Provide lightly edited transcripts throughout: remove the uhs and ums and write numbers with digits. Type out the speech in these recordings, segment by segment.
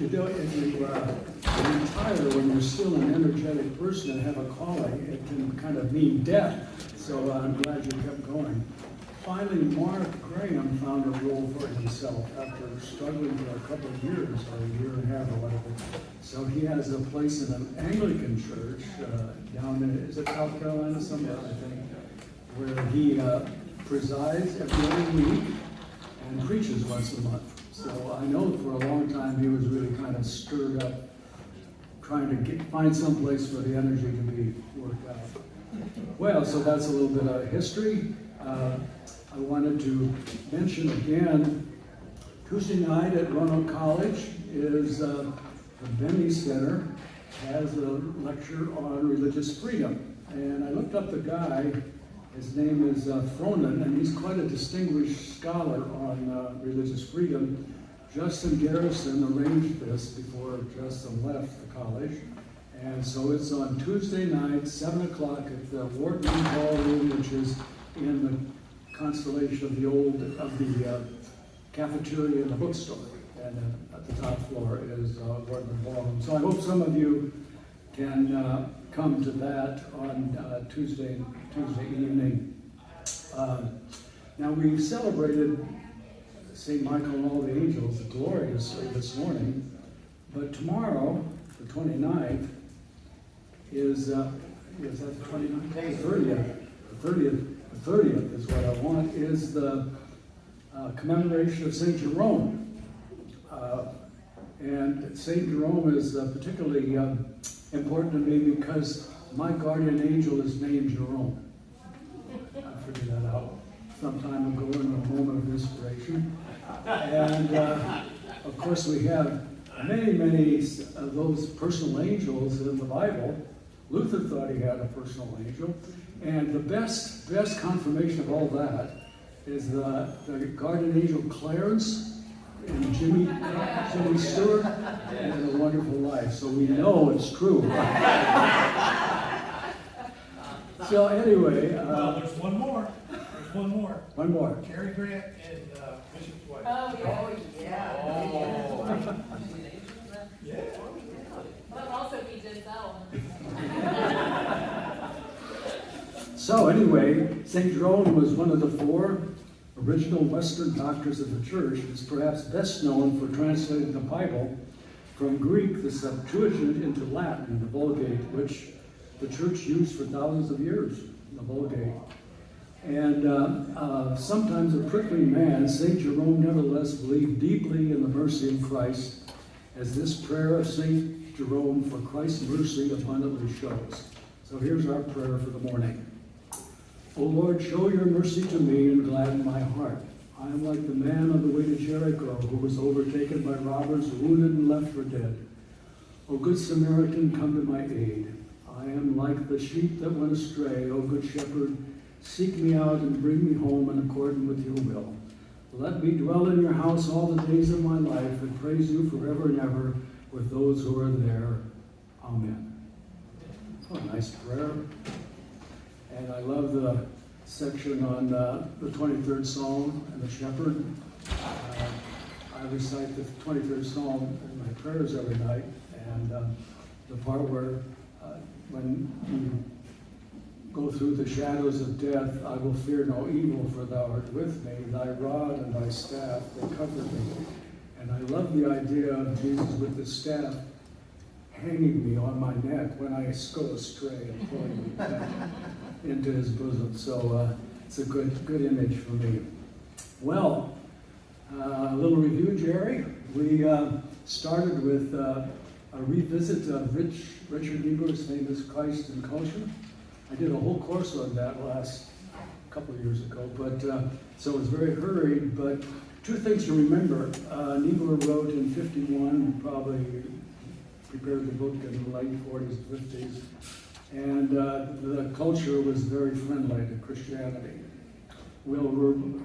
if you retire when you're still an energetic person and have a calling, it can kind of mean death. So I'm glad you kept going. Finally, Mark Graham found a role for himself after struggling for a couple of years, or a year and a half or whatever. So he has a place in an Anglican church down in, is it South Carolina somewhere, I think, where he presides every other week and preaches once a month. So I know for a long time he was really kind of stirred up, trying to find some place for the energy to be worked out. Well, so that's a little bit of history. I wanted to mention again, Tuesday night at Roanoke College is the Benne Center has a lecture on religious freedom. And I looked up the guy, his name is Fronin, and he's quite a distinguished scholar on religious freedom. Justin Garrison arranged this before Justin left the college. And so it's on Tuesday night, 7 o'clock at the Wharton Ballroom, which is in the constellation of the cafeteria and the bookstore. And at the top floor is Wharton Ballroom. So I hope some of you can come to that on Tuesday evening. Now we've celebrated St. Michael and all the angels gloriously this morning, but tomorrow, the 29th, is that the 29th? The 30th is what I want, is the commemoration of St. Jerome. And St. Jerome is particularly important to me because my guardian angel is named Jerome. I figured that out some time ago in a moment of inspiration. And of course we have many of those personal angels in the Bible. Luther thought he had a personal angel. And the best confirmation of all that is the guardian angel Clarence and Jimmy Stewart and A Wonderful Life. So we know it's true. So anyway. Well, there's one more. One more. Cary Grant and Bishop's wife. Oh, yeah. Oh. Yeah. But also be Giselle. So anyway, St. Jerome was one of the four original Western doctors of the church. He's perhaps best known for translating the Bible from Greek, the Septuagint, into Latin, the Vulgate, which the church used for thousands of years, the Vulgate. And sometimes a prickly man, St. Jerome nevertheless believed deeply in the mercy of Christ, as this prayer of St. Jerome for Christ's mercy abundantly shows. So here's our prayer for the morning. O Lord, show your mercy to me and gladden my heart. I am like the man on the way to Jericho who was overtaken by robbers, wounded and left for dead. O good Samaritan, come to my aid. I am like the sheep that went astray. O good shepherd, seek me out and bring me home in accordance with your will. Let me dwell in your house all the days of my life and praise you forever and ever with those who are there. Amen. Oh, a nice prayer. And I love the section on the 23rd Psalm and the shepherd. I recite the 23rd Psalm in my prayers every night. And the part where when you go through the shadows of death, I will fear no evil, for thou art with me. Thy rod and thy staff, they comfort me. And I love the idea of Jesus with the staff hanging me on my neck when I go astray and pulling me back into his bosom. So it's a good image for me. Well, a little review, Jerry. We started with a revisit of Richard Niebuhr's famous Christ and Culture. I did a whole course on that last couple of years ago, but so it was very hurried. But two things to remember. Niebuhr wrote in 51, probably prepared the book in the late 40s, 50s, and the culture was very friendly to Christianity. Will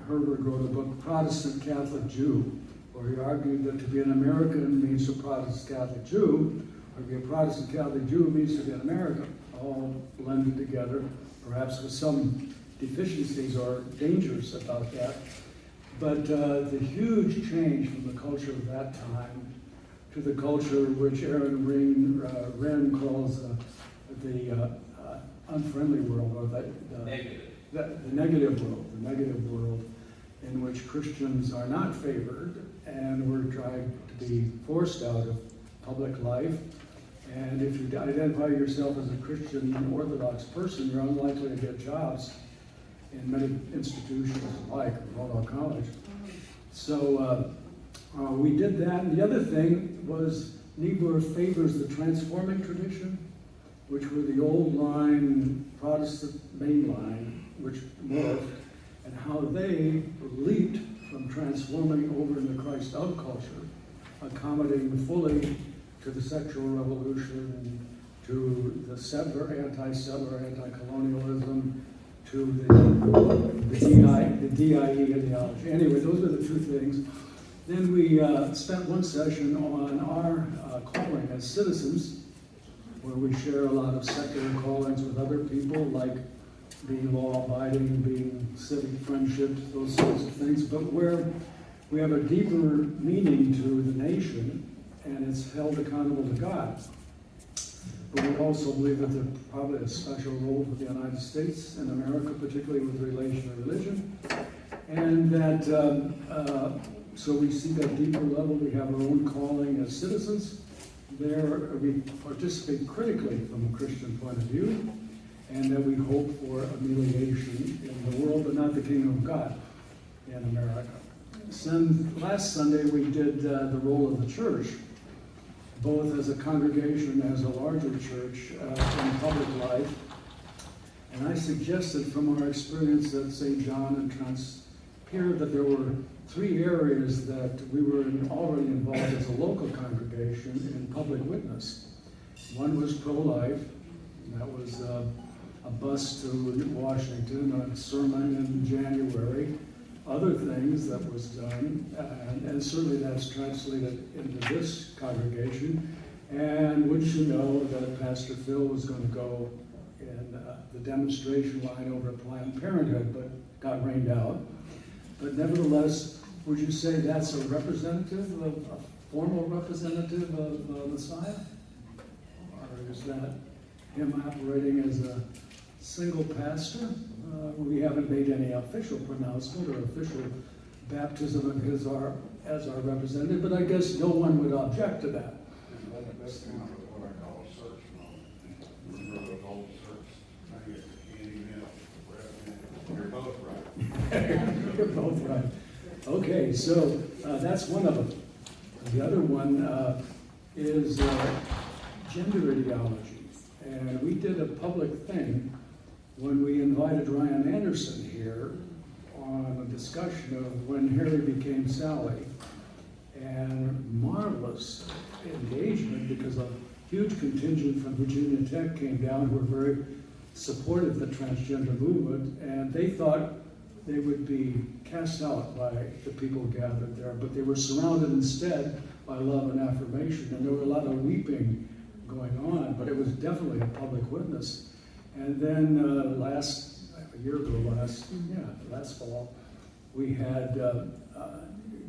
Herbert wrote a book, Protestant Catholic Jew, where he argued that to be an American means a Protestant Catholic Jew, or to be a Protestant Catholic Jew means to be an American, all blended together, perhaps with some deficiencies or dangers about that. But the huge change from the culture of that time to the culture which Aaron Wren calls the unfriendly world, or the negative world, in which Christians are not favored, and we're trying to be forced out of public life. And if you identify yourself as a Christian Orthodox person, you're unlikely to get jobs in many institutions like Roanoke College. So we did that. And the other thing was Niebuhr favors the transforming tradition, which were the old line, Protestant main line, which morphed, and how they leaped from transforming over into Christ out culture, accommodating fully to the sexual revolution, to the settler, anti-settler, anti-colonialism, to the DIE ideology. Anyway, those are the two things. Then we spent one session on our calling as citizens, where we share a lot of secular callings with other people, like being law-abiding, being civic friendships, those sorts of things, but where we have a deeper meaning to the nation, and it's held accountable to God. But we also believe that there's probably a special role for the United States and America, particularly with relation to religion. And that, so we see that deeper level. We have our own calling as citizens. There, we participate critically from a Christian point of view, and that we hope for amelioration in the world, but not the kingdom of God in America. Last Sunday, we did the role of the church, both as a congregation and as a larger church in public life. And I suggested from our experience at St. John and Transpierre that there were three areas that we were already involved as a local congregation in public witness. One was pro-life. That was a bus to Washington, a sermon in January, other things that was done, and certainly that's translated into this congregation. And wouldn't you know that Pastor Phil was going to go in the demonstration line over at Planned Parenthood, but got rained out. But nevertheless, would you say that's a representative, a formal representative of Messiah? Or is that him operating as a single pastor? We haven't made any official pronouncement or official baptism of his as our representative, but I guess no one would object to that. That's kind of what I call a search moment. Remember those old search? I get the candy milk, you're both right. You're both right. Okay, so that's one of them. The other one is gender ideology. And we did a public thing when we invited Ryan Anderson here on a discussion of when Harry became Sally. And marvelous engagement, because a huge contingent from Virginia Tech came down who were very supportive of the transgender movement, and they thought they would be cast out by the people gathered there, but they were surrounded instead by love and affirmation, and there were a lot of weeping going on, but it was definitely a public witness. And then last fall, we had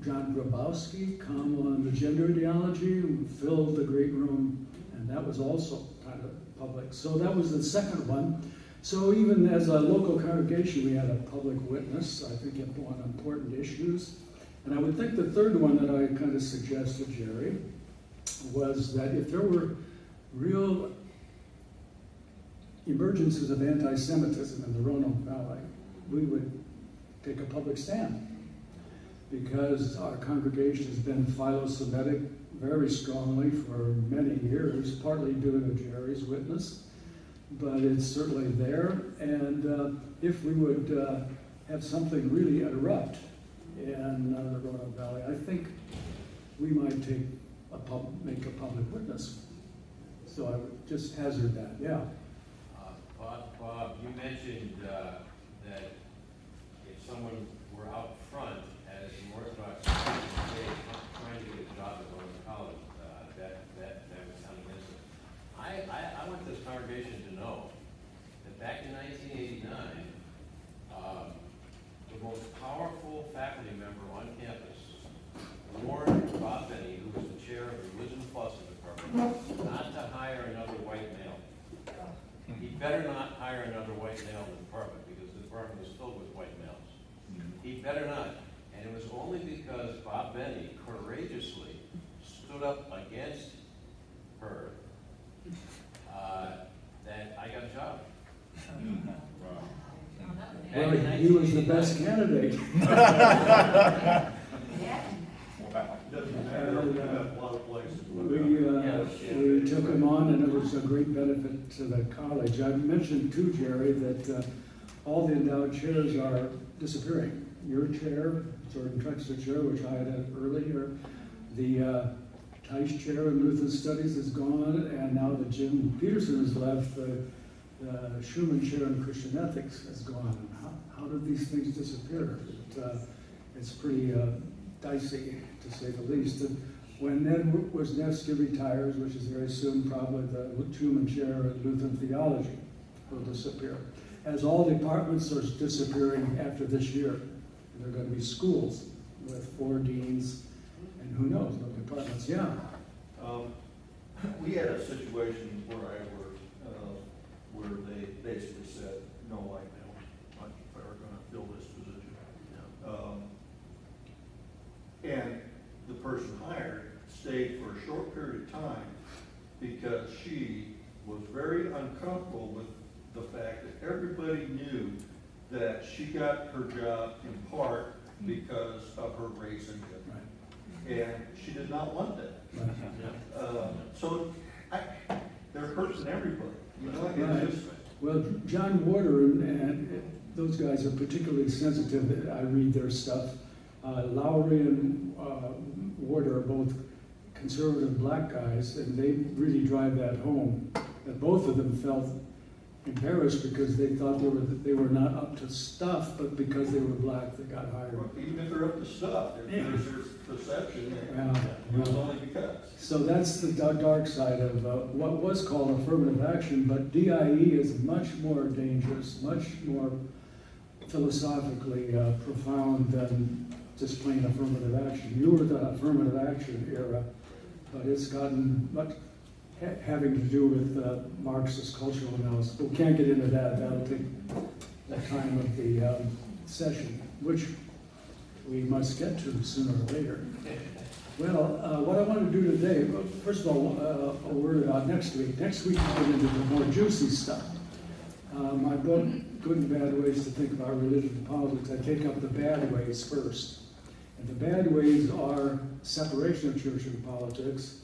John Grabowski come on the gender ideology, filled the great room, and that was also kind of public. So that was the second one. So even as a local congregation, we had a public witness, I think, on important issues. And I would think the third one that I kind of suggested, Jerry, was that if there were real emergences of anti-Semitism in the Roanoke Valley, we would take a public stand. Because our congregation has been philo-Semitic very strongly for many years, partly due to Jerry's witness, but it's certainly there. And if we would have something really erupt in the Roanoke Valley, I think we might make a public witness. So I would just hazard that, yeah. Bob, you mentioned that if someone were out front as an Orthodox trying to get a job at Roanoke College, that would sound against it. I want this congregation to know that back in 1989, the most powerful faculty member on campus warned Bob Benne, who was the chair of the religion hire another white male. He better not hire another white male in the department, because the department is filled with white males. He better not. And it was only because Bob Benne courageously stood up against her that I got a job. Well, he was the best candidate. Doesn't matter, we have a lot of places. We took him on, and it was a great benefit to the college. I mentioned too, Jerry, that all the endowed chairs are disappearing. Your chair, Jordan Trexler chair, which I had earlier, the Tice chair in Lutheran Studies is gone, and now the Jim Peterson has left. The Schumann chair in Christian Ethics has gone. How did these things disappear? It's pretty dicey, to say the least. And when Ned Wisniewski retires, which is very soon, probably the Schumann chair in Lutheran theology will disappear. As all departments are disappearing after this year. There are going to be schools with 4 deans, and who knows, no departments. Yeah. We had a situation where I worked, where they basically said, no white males are gonna fill this position. And the person hired stayed for a short period of time because she was very uncomfortable with the fact that everybody knew that she got her job in part because of her race and gender. And she did not want that. So they're hurting everybody, you know? Right. Well, John Warder and those guys are particularly sensitive. I read their stuff. Lowry and Warder are both conservative black guys, and they really drive that home. That both of them felt embarrassed because they thought they were not up to stuff, but because they were black, they got hired. Even if they're up to stuff, there's perception Yeah. there. It was only because. So that's the dark side of what was called affirmative action, but DIE is much more dangerous, much more philosophically profound than just plain affirmative action. You were the affirmative action era, but it's gotten much having to do with Marxist cultural analysis. We can't get into that. That'll take the time of the session, which we must get to sooner or later. Well, what I want to do today, first of all, a word about next week. Next week, we'll get into the more juicy stuff. My book, Good and Bad Ways to Think About Religion and Politics, I take up the bad ways first. And the bad ways are separation of church and politics,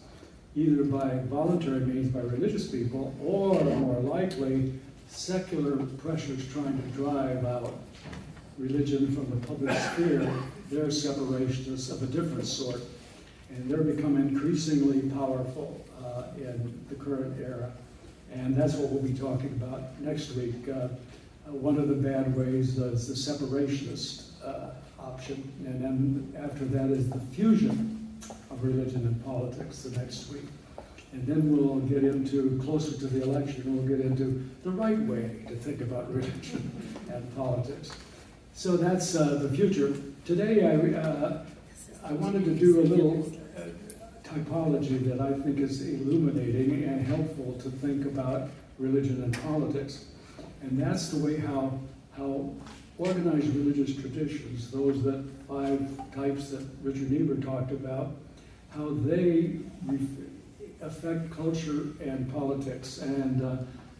either by voluntary means by religious people, or more likely, secular pressures trying to drive out religion from the public sphere. They're separationists of a different sort, and they're becoming increasingly powerful in the current era. And that's what we'll be talking about next week. One of the bad ways is the separationist option, and then after that is the fusion of religion and politics the next week. And then we'll get into, closer to the election, we'll get into the right way to think about religion and politics. So that's the future. Today I wanted to do a little typology that I think is illuminating and helpful to think about religion and politics. And that's the way how organized religious traditions, those 5 types that Richard Niebuhr talked about, how they affect culture and politics. And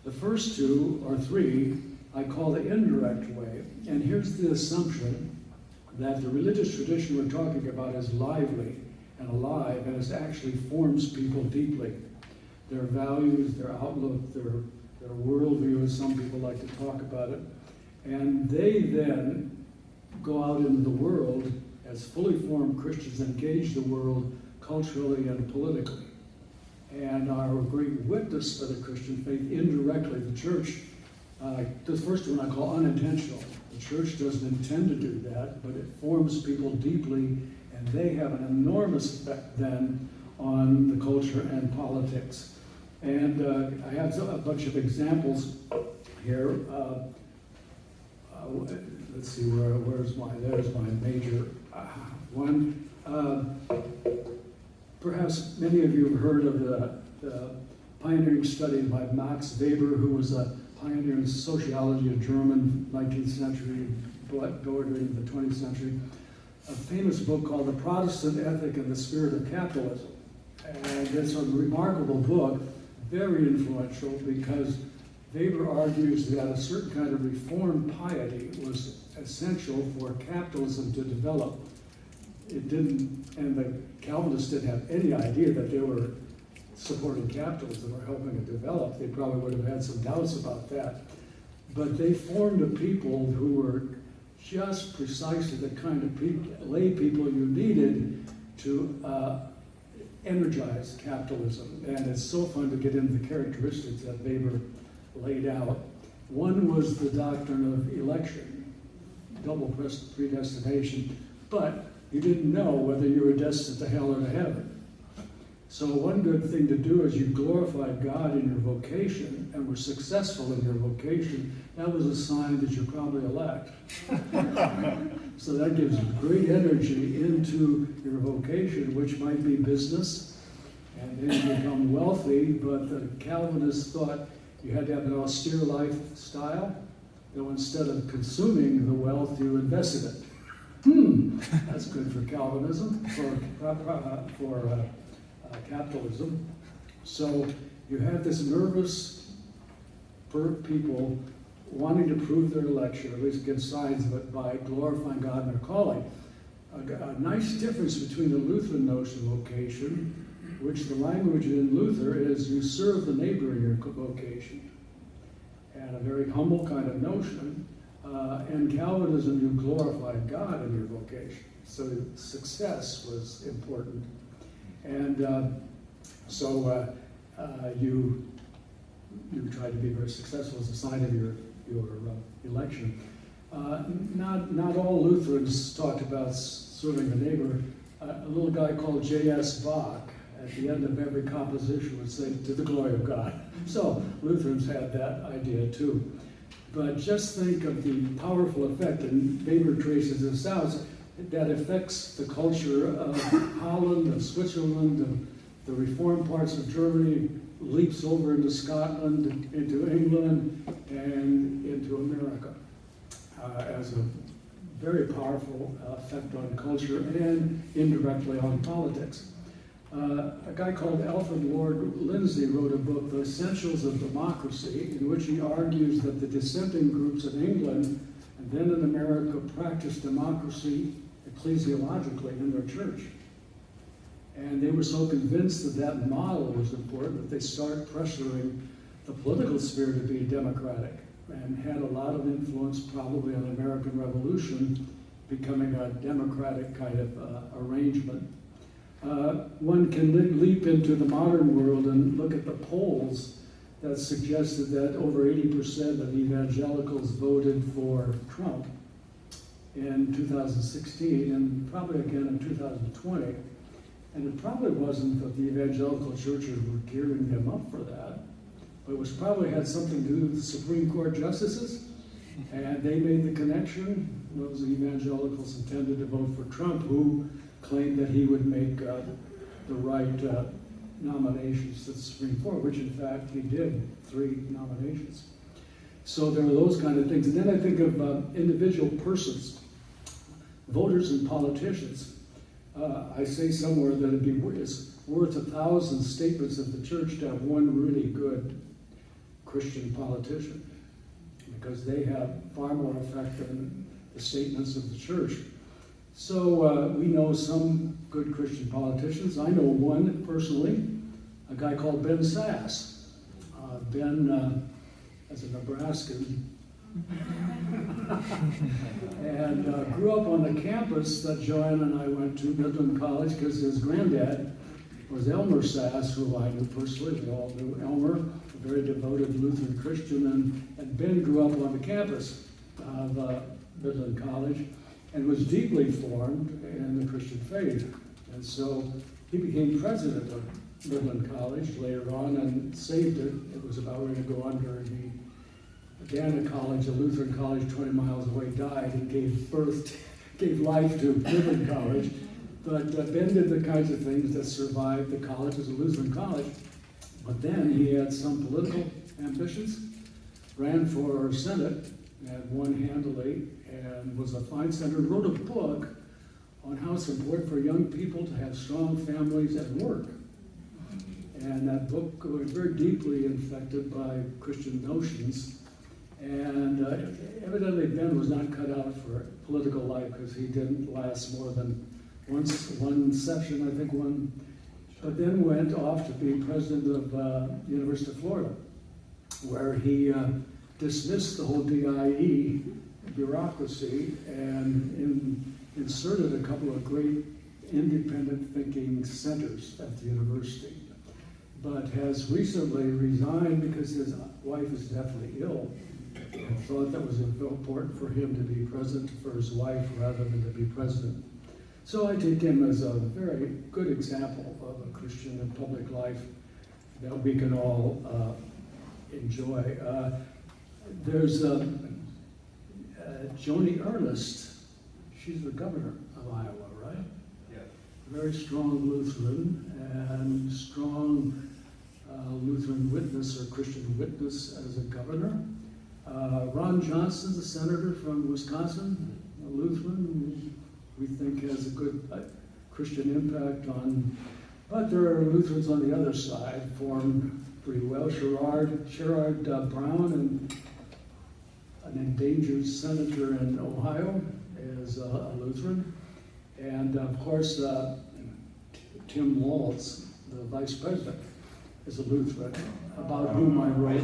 the first 2 or 3 I call the indirect way. And here's the assumption that the religious tradition we're talking about is lively and alive, and it actually forms people deeply. Their values, their outlook, their worldview, as some people like to talk about it. And they then go out into the world as fully formed Christians, engage the world culturally and politically, and are a great witness for the Christian faith indirectly. The church, the first one I call unintentional. The church doesn't intend to do that, but it forms people deeply, and they have an enormous effect then on the culture and politics. And I have a bunch of examples here. Let's see, there's my major one. Perhaps many of you have heard of the pioneering study by Max Weber, who was a pioneer in sociology of German 19th century, bordering the 20th century. A famous book called The Protestant Ethic and the Spirit of Capitalism. And it's a remarkable book, very influential, because Weber argues that a certain kind of reformed piety was essential for capitalism to develop. It didn't, and the Calvinists didn't have any idea that they were supporting capitalism or helping it develop. They probably would have had some doubts about that. But they formed a people who were just precisely the kind of lay people you needed to energize capitalism. And it's so fun to get into the characteristics that Weber laid out. One was the doctrine of election, double predestination, but you didn't know whether you were destined to hell or to heaven. So one good thing to do is you glorified God in your vocation and were successful in your vocation. That was a sign that you're probably elect. So that gives you great energy into your vocation, which might be business, and then you become wealthy. But the Calvinists thought you had to have an austere lifestyle, so instead of consuming the wealth, you invested it. That's good for Calvinism, for capitalism. So you have this nervous people wanting to prove their election, or at least give signs of it by glorifying God in their calling. A nice difference between the Lutheran notion of vocation, which the language in Luther is you serve the neighbor in your vocation, and a very humble kind of notion. In Calvinism, you glorify God in your vocation. So success was important. And you try to be very successful as a sign of your election. Not all Lutherans talked about serving the neighbor. A little guy called J.S. Bach, at the end of every composition, would say, "To the glory of God." So Lutherans had that idea too. But just think of the powerful effect, and Weber traces this out, that affects the culture of Holland, of Switzerland, of the reformed parts of Germany, leaps over into Scotland, into England, and into America as a very powerful effect on culture and indirectly on politics. A guy called Alfred Lord Lindsay wrote a book, The Essentials of Democracy, in which he argues that the dissenting groups in England and then in America practiced democracy ecclesiologically in their church. And they were so convinced that that model was important that they started pressuring the political sphere to be democratic, and had a lot of influence probably on the American Revolution becoming a democratic kind of arrangement. One can leap into the modern world and look at the polls that suggested that over 80% of evangelicals voted for Trump in 2016 and probably again in 2020. And it probably wasn't that the evangelical churches were gearing them up for that, but it was probably had something to do with the Supreme Court justices, and they made the connection. Those evangelicals intended to vote for Trump, who claimed that he would make the right nominations to the Supreme Court, which in fact he did, 3 nominations. So there are those kind of things. And then I think of individual persons, voters and politicians. I say somewhere that it's worth 1,000 statements of the church to have one really good Christian politician, because they have far more effect than the statements of the church. So we know some good Christian politicians. I know one personally, a guy called Ben Sass. Ben, as a Nebraskan, and grew up on the campus that Joanne and I went to, Midland College, because his granddad was Elmer Sass, who I knew personally. We all knew Elmer, a very devoted Lutheran Christian, and Ben grew up on the campus of Midland College and was deeply formed in the Christian faith. And so he became president of Midland College later on and saved it. It was about ready to go under. He Benne College, a Lutheran college 20 miles away, died and gave life to Midland College. But Ben did the kinds of things that survived the college as a Lutheran college. But then he had some political ambitions, ran for Senate, and won handily, and was a fine senator, wrote a book on how it's important for young people to have strong families and work. And that book was very deeply infected by Christian notions. And evidently Ben was not cut out for political life because he didn't last more than one session, I think one, but then went off to be president of University of Florida, where he dismissed the whole DIE bureaucracy and inserted a couple of great independent thinking centers at the university, but has recently resigned because his wife is deathly ill and thought that was important for him to be president for his wife rather than to be president. So I take him as a very good example of a Christian in public life that we can all enjoy. There's Joni Ernest. She's the governor of Iowa, right? Yeah. Very strong Lutheran and strong Lutheran witness or Christian witness as a governor. Ron Johnson, the senator from Wisconsin, a Lutheran, we think has a good Christian impact on, but there are Lutherans on the other side, formed pretty well. Sherrod Brown, and an endangered senator in Ohio, is a Lutheran. And of course, Tim Walz, the vice president, is a Lutheran, about whom I wrote.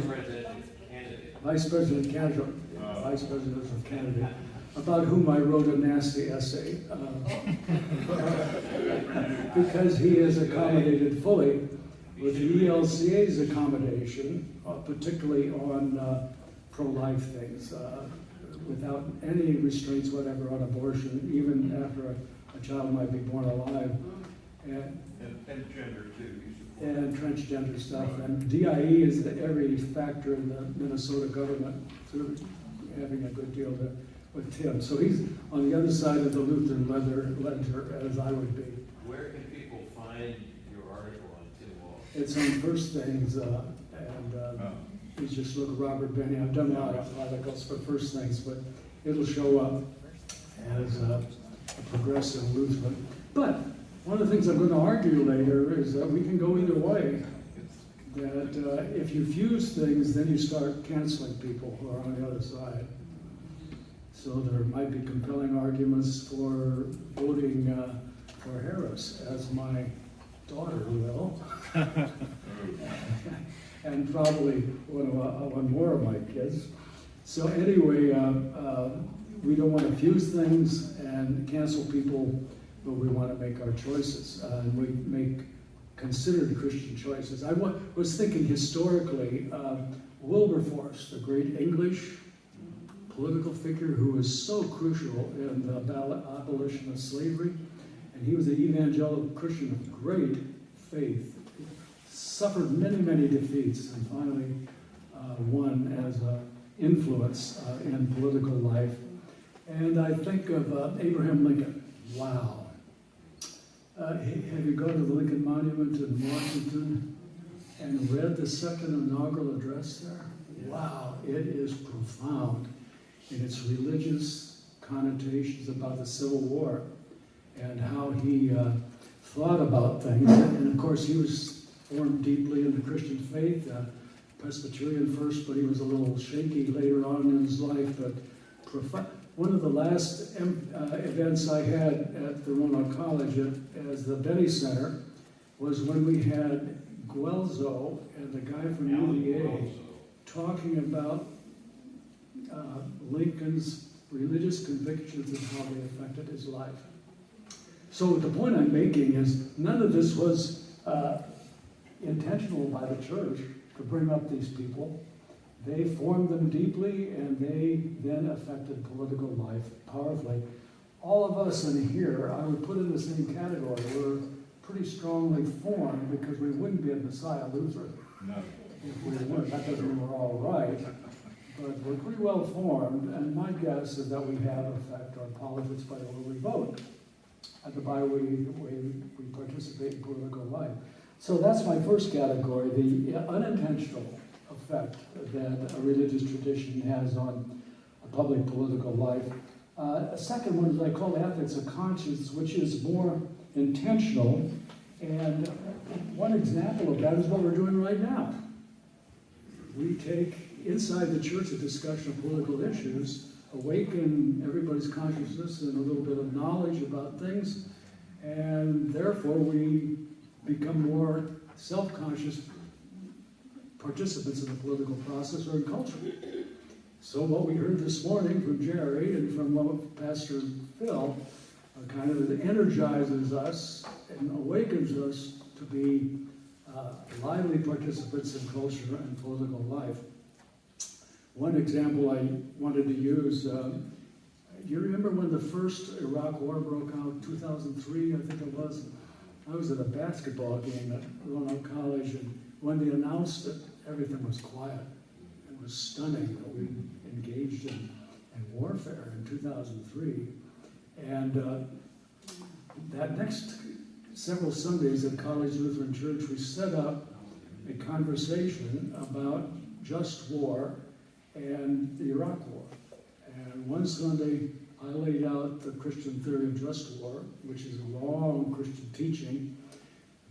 Vice president candidate, vice presidential candidate, about whom I wrote a nasty essay, because he is accommodated fully with the ELCA's accommodation, particularly on pro-life things, without any restraints whatever on abortion, even after a child might be born alive. And gender too. And transgender stuff, and DIE is every factor in the Minnesota government through having a good deal with Tim. So he's on the other side of the Lutheran ledger, as I would be. Where can people find your article on Tim Walz? It's on First Things, you just look at Robert Benne. I've done a lot of articles for First Things, but it'll show up as a progressive Lutheran. But one of the things I'm going to argue later is that we can go either way. That if you fuse things, then you start canceling people who are on the other side. So there might be compelling arguments for voting for Harris, as my daughter will, and probably one more of my kids. So anyway, we don't want to fuse things and cancel people, but we want to make our choices, and we make considered Christian choices. I was thinking historically, Wilberforce, the great English political figure who was so crucial in the abolition of slavery, and he was an evangelical Christian of great faith, suffered many, many defeats, and finally won as an influence in political life. And I think of Abraham Lincoln. Wow. Have you gone to the Lincoln Monument in Washington and read the second inaugural address there? Wow, it is profound in its religious connotations about the Civil War and how he thought about things. And of course, he was formed deeply in the Christian faith, Presbyterian first, but he was a little shaky later on in his life. But one of the last events I had at the Roanoke College as the Benne Center was when we had Guelzo and the guy from UVA talking about Lincoln's religious convictions and how they affected his life. So the point I'm making is none of this was intentional by the church to bring up these people. They formed them deeply, and they then affected political life powerfully. All of us in here, I would put in the same category. We're pretty strongly formed because we wouldn't be a Messiah Lutheran if we weren't. That doesn't mean we're all right, but we're pretty well formed, and my guess is that we have effect on politics by the way we vote and by the way we participate in political life. So that's my first category, the unintentional effect that a religious tradition has on a public political life. A second one is I call ethics of conscience, which is more intentional. And one example of that is what we're doing right now. We take inside the church a discussion of political issues, awaken everybody's consciousness and a little bit of knowledge about things, and therefore we become more self-conscious participants in the political process or in culture. So what we heard this morning from Jerry and from Pastor Phil kind of energizes us and awakens us to be lively participants in culture and political life. One example I wanted to use, you remember when the first Iraq War broke out, 2003, I think it was? I was at a basketball game at Roanoke College, and when they announced it, everything was quiet. It was stunning that we engaged in warfare in 2003. And that next several Sundays at College Lutheran Church, we set up a conversation about just war and the Iraq War. And one Sunday, I laid out the Christian theory of just war, which is a long Christian teaching.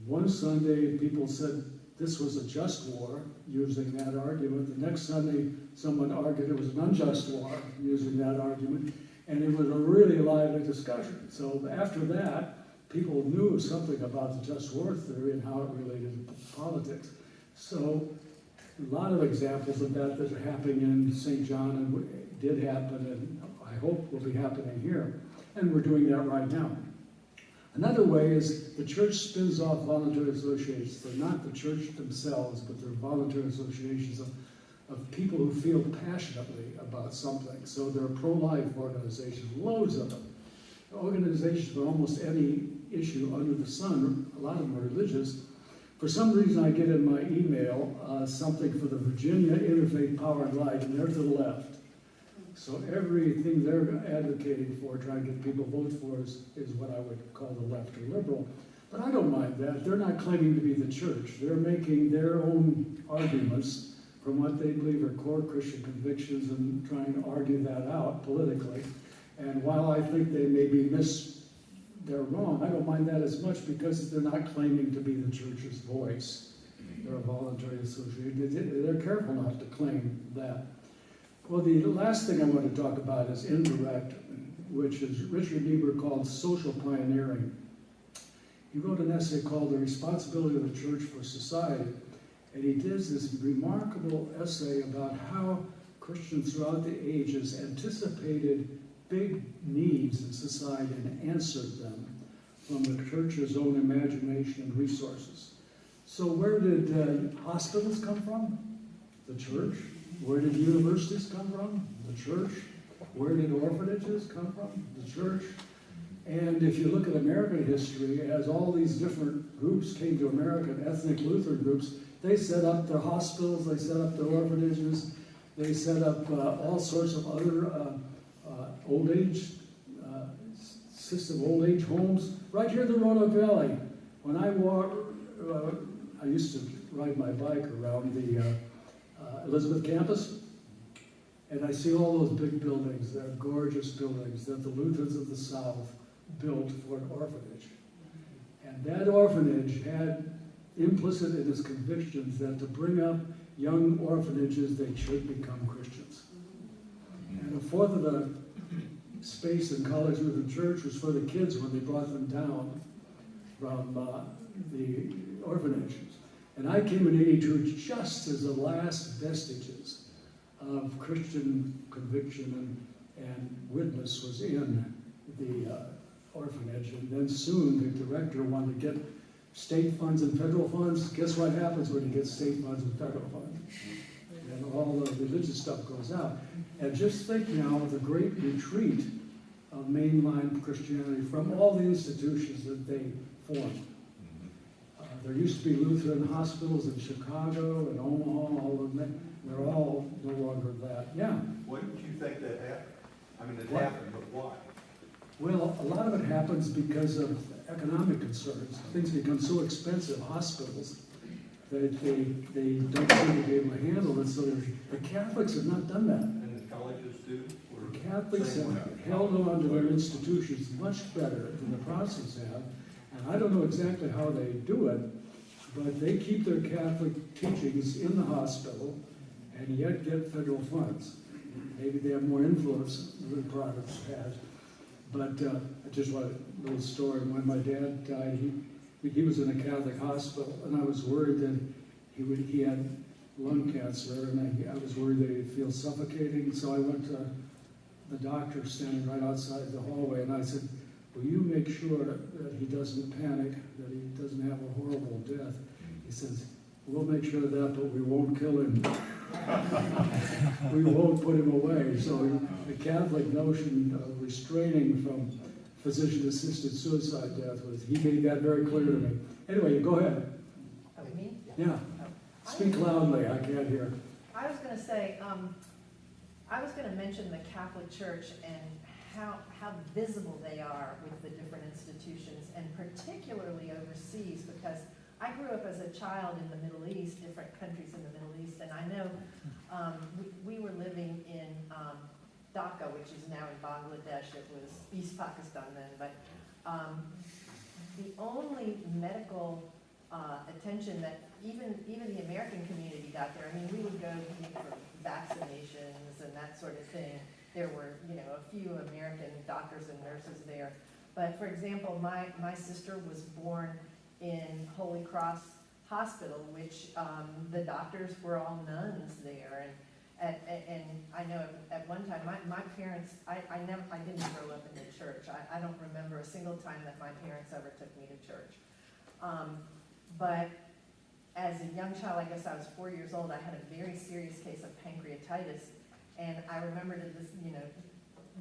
One Sunday, people said this was a just war, using that argument. The next Sunday, someone argued it was an unjust war, using that argument. And it was a really lively discussion. So after that, people knew something about the just war theory and how it related to politics. So a lot of examples of that are happening in St. John and did happen, and I hope will be happening here. And we're doing that right now. Another way is the church spins off voluntary associations. They're not the church themselves, but they're voluntary associations of people who feel passionately about something. So there are pro-life organizations, loads of them. Organizations for almost any issue under the sun, a lot of them are religious. For some reason I get in my email something for the Virginia Interfaith Power and Light, and they're to the left. So everything they're advocating for, trying to get people vote for, is what I would call the left or liberal. But I don't mind that. They're not claiming to be the church. They're making their own arguments from what they believe are core Christian convictions and trying to argue that out politically. And while I think they may be they're wrong, I don't mind that as much because they're not claiming to be the church's voice. They're a voluntary association. They're careful not to claim that. Well, the last thing I want to talk about is indirect, which is Richard Niebuhr called social pioneering. He wrote an essay called The Responsibility of the Church for Society, and he does this remarkable essay about how Christians throughout the ages anticipated big needs in society and answered them from the church's own imagination and resources. So where did hospitals come from? The church. Where did universities come from? The church. Where did orphanages come from? The church. And if you look at American history, as all these different groups came to America, ethnic Lutheran groups, they set up their hospitals, they set up their orphanages, they set up all sorts of other old age, system old age homes, right here in the Roanoke Valley. When I walk, I used to ride my bike around the Elizabeth campus, and I see all those big buildings. They're gorgeous buildings that the Lutherans of the South built for an orphanage. And that orphanage had implicit in its convictions that to bring up young orphanages, they should become Christians. And a fourth of the space in College Lutheran Church was for the kids when they brought them down from the orphanages. And I came in '82 just as the last vestiges of Christian conviction and witness was in the orphanage. And then soon the director wanted to get state funds and federal funds. Guess what happens when you get state funds and federal funds? And all the religious stuff goes out. And just think now of the great retreat of mainline Christianity from all the institutions that they formed. There used to be Lutheran hospitals in Chicago and Omaha, all of them. They're all no longer that. Yeah. Why did you think that happened? I mean, it What? happened, but why? Well, a lot of it happens because of economic concerns. Things become so expensive, hospitals, that they don't seem to be able to handle it, so the Catholics have not done that. And the colleges do? or The Catholics same way? have held on to their institutions much better than the Protestants have, and I don't know exactly how they do it, but they keep their Catholic teachings in the hospital and yet get federal funds. Maybe they have more influence than the Protestants have. But I just want a little story. When my dad died, he was in a Catholic hospital, and I was worried that he had lung cancer, and I was worried that he'd feel suffocating. So I went to the doctor standing right outside the hallway, and I said, "Will you make sure that he doesn't panic, that he doesn't have a horrible death?" He says, "We'll make sure of that, but we won't kill him." We won't put him away. So the Catholic notion of restraining from physician-assisted suicide death he made that very clear to me. Anyway, go ahead. Oh, me? Yeah. Speak loudly, I can't hear. I was gonna say, I was gonna mention the Catholic Church and how visible they are with the different institutions, and particularly overseas, because I grew up as a child in the Middle East, different countries in the Middle East, and I know we were living in Dhaka, which is now in Bangladesh. It was East Pakistan then, but the only medical attention that even the American community got there, I mean, we would go for vaccinations and that sort of thing. There were, a few American doctors and nurses there. But for example, my sister was born in Holy Cross Hospital, which the doctors were all nuns there, and I know at one time my parents, I didn't grow up in the church. I don't remember a single time that my parents ever took me to church. But as a young child, I guess I was 4 years old, I had a very serious case of pancreatitis, and I remember this,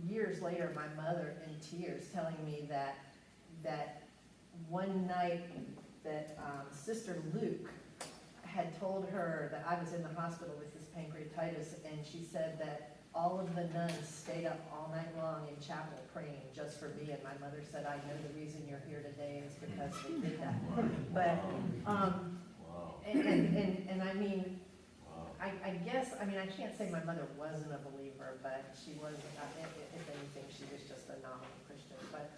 years later, my mother in tears telling me that one night that Sister Luke had told her that I was in the hospital with this pancreatitis, and she said that all of the nuns stayed up all night long in chapel praying just for me, and my mother said, "I know the reason you're here today is because they did that." But, and I mean, I guess, I can't say my mother wasn't a believer, but she was, if anything, she was just a nominal Christian. But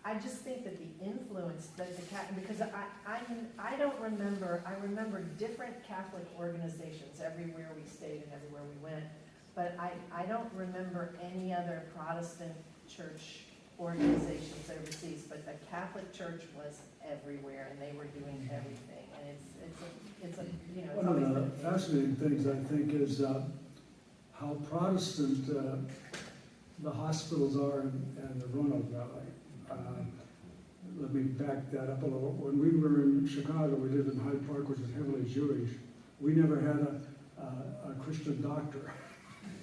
I just think that the influence that the Catholic, because I don't remember, I remember different Catholic organizations everywhere we stayed and everywhere we went, but I don't remember any other Protestant church organizations overseas, but the Catholic Church was everywhere, and they were doing everything, and it's it's One always of the been. fascinating things, I think, is how Protestant the hospitals are in the Roanoke Valley. Let me back that up a little. When we were in Chicago, we lived in Hyde Park, which is heavily Jewish. We never had a Christian doctor.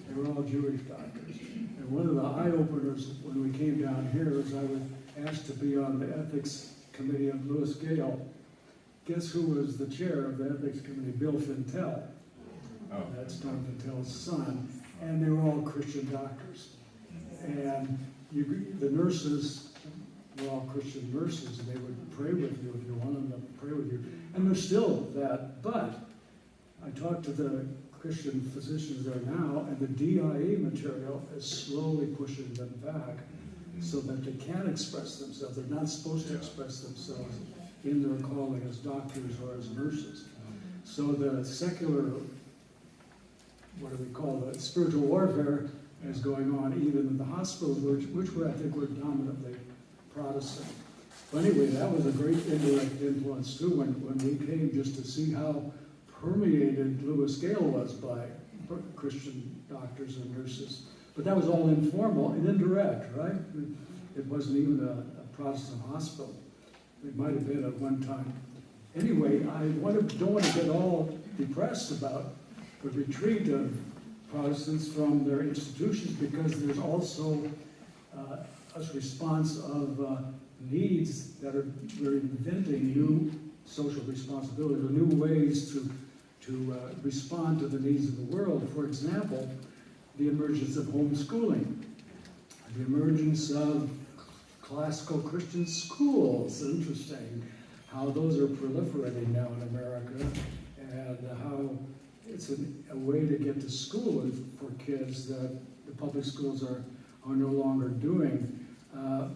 They were all Jewish doctors. And one of the eye-openers when we came down here is I was asked to be on the ethics committee of Louis Gale. Guess who was the chair of the ethics committee? Bill Fintel. Oh. That's Don Fintel's son. And they were all Christian doctors. And the nurses were all Christian nurses, and they would pray with you if you wanted them to pray with you. And there's still that, but I talked to the Christian physicians there now, and the DIE material is slowly pushing them back so that they can express themselves. They're not supposed to express themselves in their calling as doctors or as nurses. So the secular, what do we call it, spiritual warfare is going on even in the hospitals, which I think were dominantly Protestant. But anyway, that was a great indirect influence too when we came just to see how permeated Louis Gale was by Christian doctors and nurses. But that was all informal and indirect, right? It wasn't even a Protestant hospital. It might have been at one time. Anyway, I don't want to get all depressed about the retreat of Protestants from their institutions, because there's also a response of needs that we're inventing new social responsibilities or new ways to respond to the needs of the world. For example, the emergence of homeschooling. The emergence of classical Christian schools, interesting, how those are proliferating now in America, and how it's a way to get to school for kids that the public schools are no longer doing. I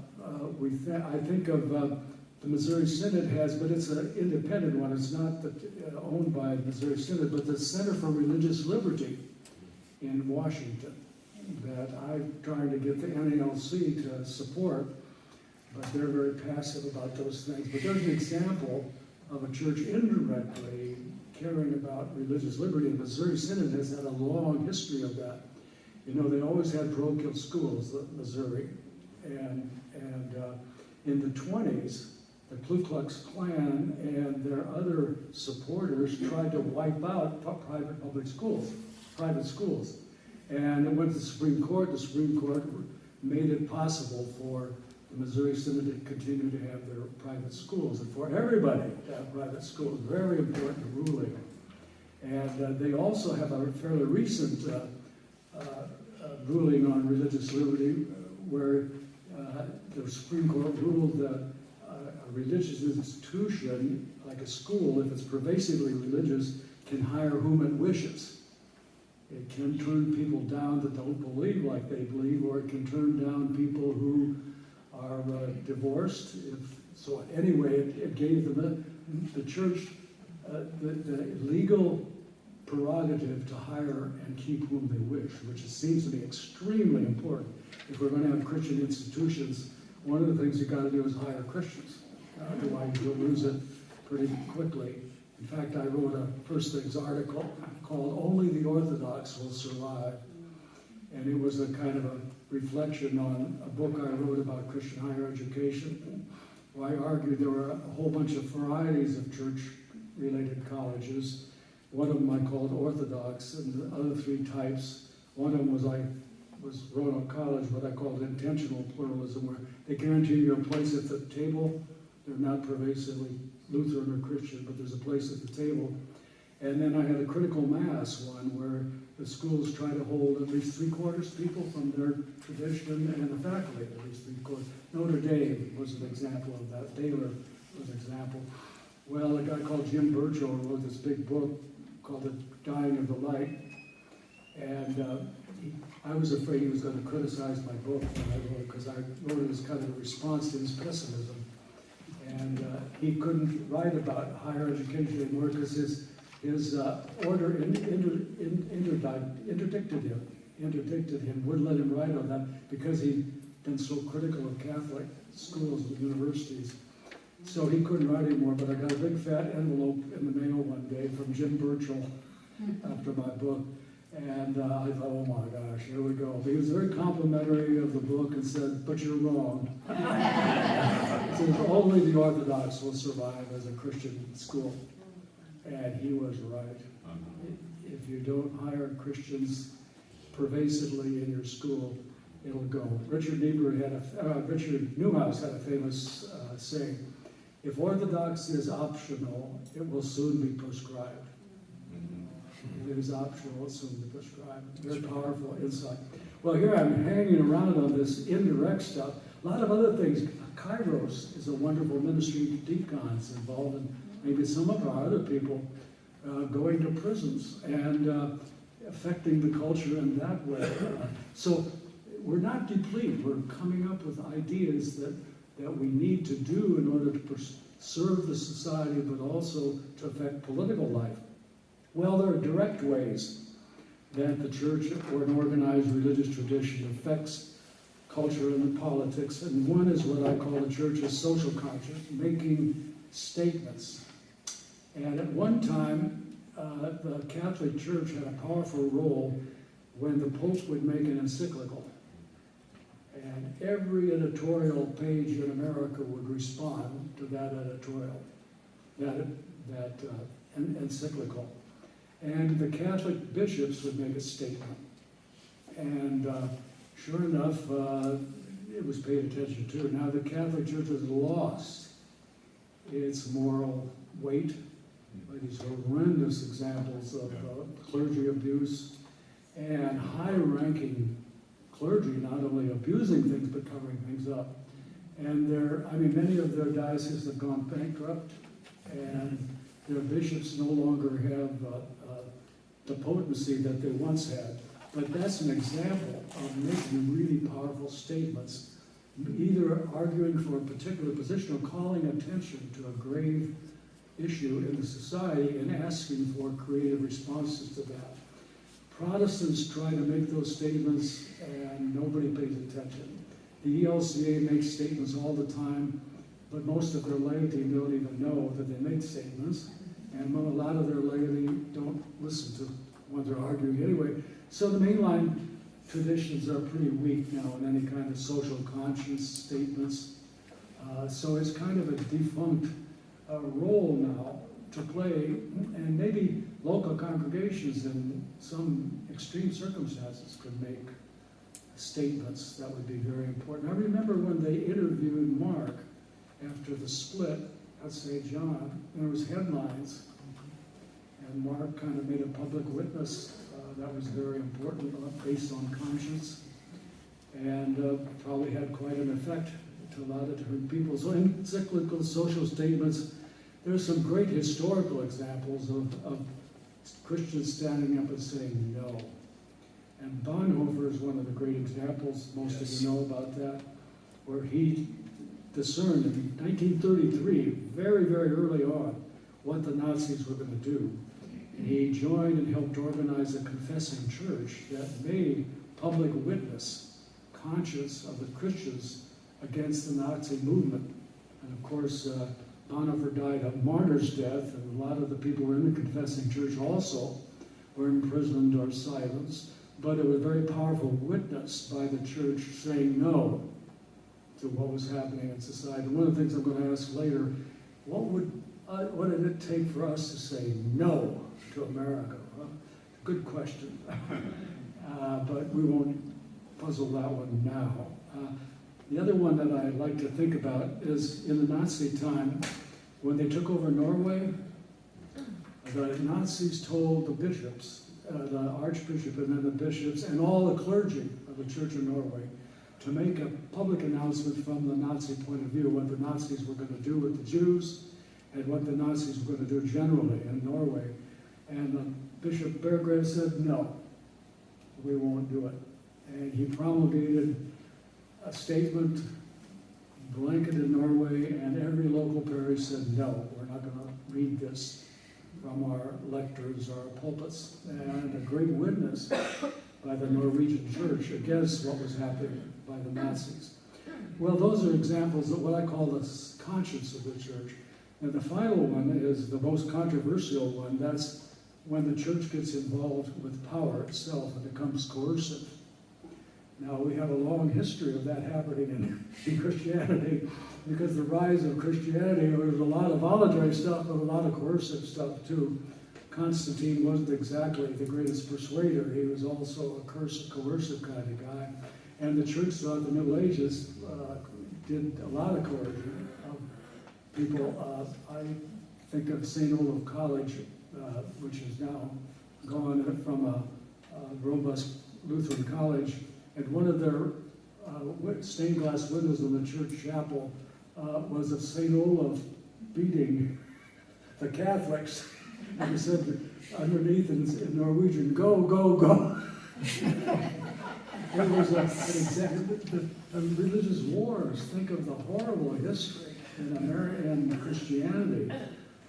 think of the Missouri Synod has, but it's an independent one. It's not owned by the Missouri Synod, but the Center for Religious Liberty in Washington that I'm trying to get the NALC to support, but they're very passive about those things. But there's an example of a church indirectly caring about religious liberty. The Missouri Synod has had a long history of that. You know, they always had parochial schools, Missouri, and in the 20s, the Ku Klux Klan and their other supporters tried to wipe out private schools. And it went to the Supreme Court. The Supreme Court made it possible for the Missouri Synod to continue to have their private schools and for everybody to have private schools. Very important ruling. And they also have a fairly recent ruling on religious liberty where the Supreme Court ruled that a religious institution, like a school, if it's pervasively religious, can hire whom it wishes. It can turn people down that don't believe like they believe, or it can turn down people who are divorced. So anyway, it gave them the church the legal prerogative to hire and keep whom they wish, which seems to be extremely important. If we're going to have Christian institutions, one of the things you've got to do is hire Christians. Otherwise, you'll lose it pretty quickly. In fact, I wrote a First Things article called "Only the Orthodox Will Survive." And it was a kind of a reflection on a book I wrote about Christian higher education, where I argued there were a whole bunch of varieties of church-related colleges. One of them I called Orthodox, and the other three types, one of them was Roanoke College, what I called intentional pluralism, where they guarantee you a place at the table. They're not pervasively Lutheran or Christian, but there's a place at the table. And then I had a critical mass one where the schools try to hold at least 3/4 people from their tradition, and the faculty at least 3/4. Notre Dame was an example of that. Baylor was an example. Well, a guy called Jim Burchell wrote this big book called The Dying of the Light, and I was afraid he was going to criticize my book when I wrote it, because I wrote it as kind of a response to his pessimism. And he couldn't write about higher education anymore because his order interdicted him, wouldn't let him write on that because he'd been so critical of Catholic schools and universities. So he couldn't write anymore, but I got a big fat envelope in the mail one day from Jim Burchell after my book. And I thought, oh my gosh, here we go. But he was very complimentary of the book and said, but you're wrong. He says, only the Orthodox will survive as a Christian school. And he was right. If you don't hire Christians pervasively in your school, it'll go. Richard Newhouse had a famous saying, if Orthodox is optional, it will soon be prescribed. If it is optional, it will soon be prescribed. Very powerful insight. Well, here I'm hanging around on this indirect stuff. A lot of other things. Kairos is a wonderful ministry to deacons involved in maybe some of our other people going to prisons and affecting the culture in that way. So we're not depleted. We're coming up with ideas that we need to do in order to serve the society, but also to affect political life. Well, there are direct ways that the church or an organized religious tradition affects culture and politics, and one is what I call the church's social conscience, making statements. And at one time, the Catholic Church had a powerful role when the Pope would make an encyclical. And every editorial page in America would respond to that editorial, that encyclical. And the Catholic bishops would make a statement. And sure enough, it was paid attention to. Now the Catholic Church has lost its moral weight by these horrendous examples of clergy abuse and high-ranking clergy not only abusing things but covering things up. And many of their dioceses have gone bankrupt, and their bishops no longer have the potency that they once had. But that's an example of making really powerful statements, either arguing for a particular position or calling attention to a grave issue in the society and asking for creative responses to that. Protestants try to make those statements and nobody pays attention. The ELCA makes statements all the time, but most of their laity don't even know that they make statements, and a lot of their laity don't listen to when they're arguing anyway. So the mainline traditions are pretty weak now in any kind of social conscience statements. So it's kind of a defunct role now to play, and maybe local congregations in some extreme circumstances could make statements that would be very important. I remember when they interviewed Mark after the split at St. John, there was headlines, and Mark kind of made a public witness that was very important based on conscience, and probably had quite an effect to a lot of different people. So encyclical social statements, there's some great historical examples of Christians standing up and saying no. And Bonhoeffer is one of the great examples, most of you know about that, where he discerned in 1933, very, very early on, what the Nazis were going to do. And he joined and helped organize a confessing church that made public witness, conscience of the Christians against the Nazi movement. And of course, Bonhoeffer died a martyr's death, and a lot of the people who were in the confessing church also were imprisoned or silenced. But it was a very powerful witness by the church saying no to what was happening in society. And one of the things I'm going to ask later, what did it take for us to say no to America? Well, good question. But we won't puzzle that one now. The other one that I'd like to think about is in the Nazi time, when they took over Norway, the Nazis told the bishops, the archbishop and then the bishops and all the clergy of the Church of Norway to make a public announcement from the Nazi point of view, what the Nazis were going to do with the Jews and what the Nazis were going to do generally in Norway. And Bishop Berggrave said, no, we won't do it. And he promulgated a statement, blanketed Norway, and every local parish said, no, we're not going to read this from our lectors or our pulpits. And a great witness by the Norwegian church against what was happening by the Nazis. Well, those are examples of what I call the conscience of the church. And the final one is the most controversial one. That's when the church gets involved with power itself and becomes coercive. Now, we have a long history of that happening in Christianity, because the rise of Christianity, there was a lot of voluntary stuff, but a lot of coercive stuff too. Constantine wasn't exactly the greatest persuader. He was also a coercive kind of guy. And the church throughout the Middle Ages did a lot of coercion of people. I think of St. Olaf College, which is now gone from a robust Lutheran college. And one of their stained glass windows in the church chapel was of St. Olaf beating the Catholics. And he said underneath in Norwegian, go, go, go. It was an example of religious wars. Think of the horrible history in American Christianity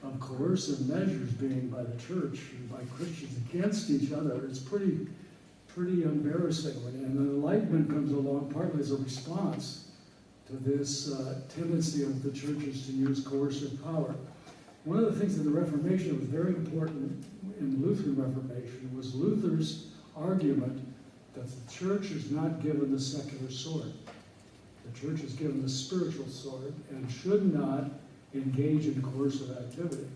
of coercive measures being by the church and by Christians against each other. It's pretty embarrassing. And the Enlightenment comes along partly as a response to this tendency of the churches to use coercive power. One of the things in the Reformation that was very important in the Lutheran Reformation was Luther's argument that the church is not given the secular sword. The church is given the spiritual sword and should not engage in coercive activity.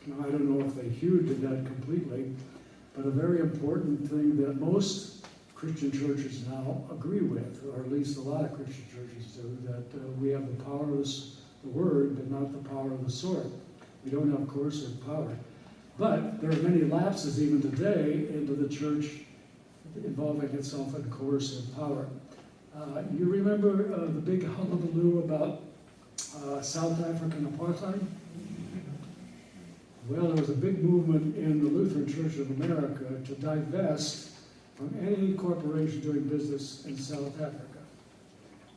Now, I don't know if they hewed to that completely, but a very important thing that most Christian churches now agree with, or at least a lot of Christian churches do, that we have the power of the word, but not the power of the sword. We don't have coercive power. But there are many lapses even today into the church involving itself in coercive power. You remember the big hullabaloo about South African apartheid? Well, there was a big movement in the Lutheran Church of America to divest from any corporation doing business in South Africa.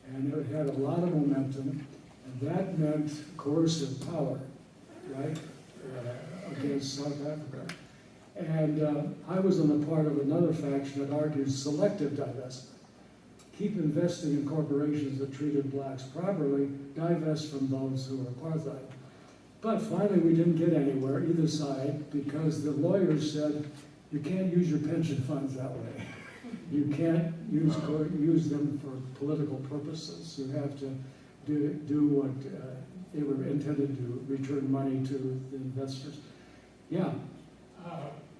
And it had a lot of momentum, and that meant coercive power, right, against South Africa. And I was on the part of another faction that argued selective divestment. Keep investing in corporations that treated blacks properly, divest from those who were apartheid. But finally, we didn't get anywhere, either side, because the lawyers said, you can't use your pension funds that way. You can't use them for political purposes. You have to do what they were intended to, return money to the investors. Yeah,